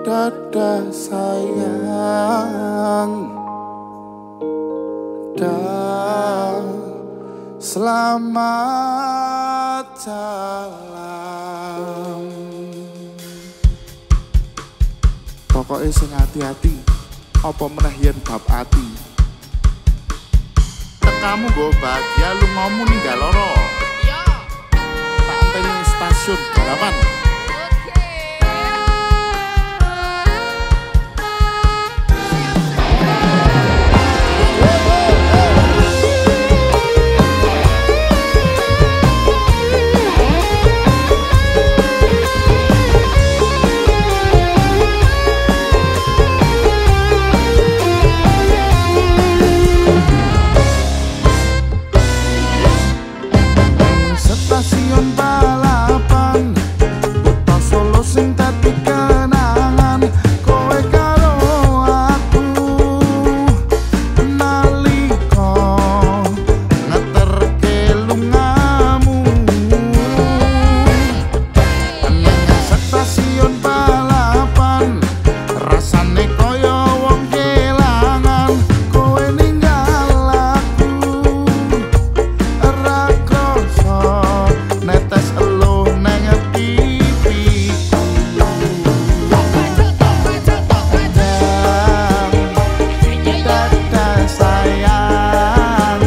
Dada sayang, selamat jalan. Pokoknya sing hati-hati, apa meneh yen bab ati. Tekamu go bahagia, lu ngomong ninggal loro. Iya. Tak anteni stasiun Galawan. Stasiun balapan, kota Solo sing dadi kenangan. Kowe karo aku nalika ngeterke lungamu. Nang stasiun balapan rasane kaya wong kelangan. Kowe ninggal aku ora krasa netes eluh nang pipiku. Dada sayang,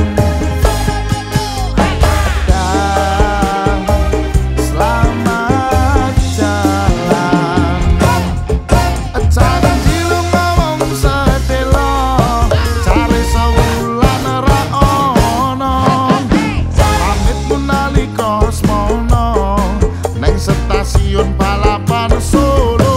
selamat jalan. Jangan dilu ngomong sedelo, cari sewulan ra ono. Pamitmu nalika smono neng stasiun balapan Solo.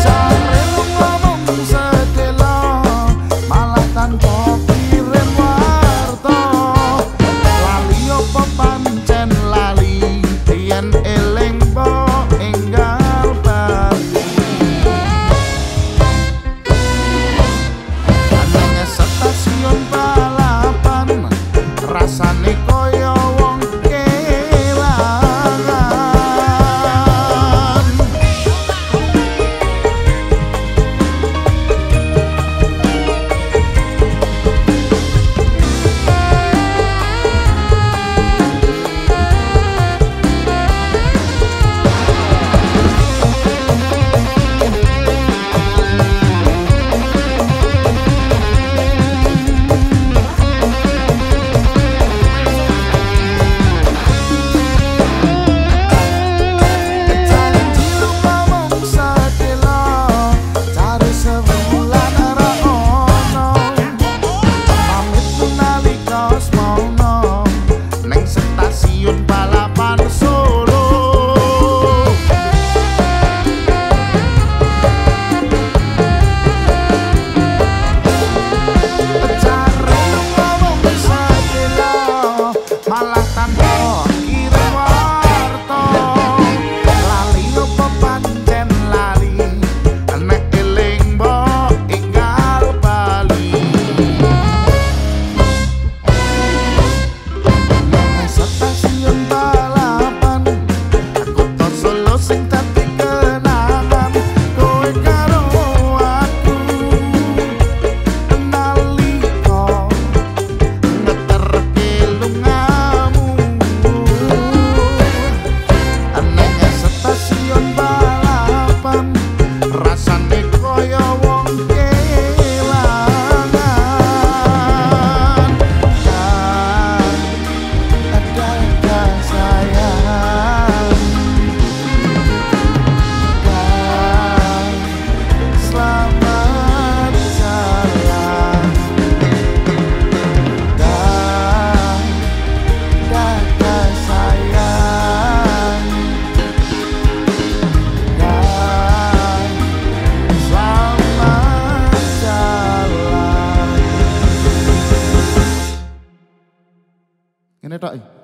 Cari lu ngomong sedelo, malah tanpa kirim warta. Lali opo pancen lali, yen eling mbok enggal bali. Nang stasiun balapan rasane kaya wong kelangan. Jangan dilu ngomong sedelo, cari sewulan ra ono. Pamitmu nalika smono neng stasiun balapan Solo. Cari lu ngomong sedelo, malah tanpa kirim warta. Lali opo pancen lali, nek eling mbok enggal bali. Nang stasiun balapan, kota Solo sing dadi kenangan. Kowe karo aku nalika ngeterke lungamu. Nang stasiun balapan rasane kaya wong kelangan. Dada sayang, selamat jalan. Dada sayang, selamat jalan. Ini tok.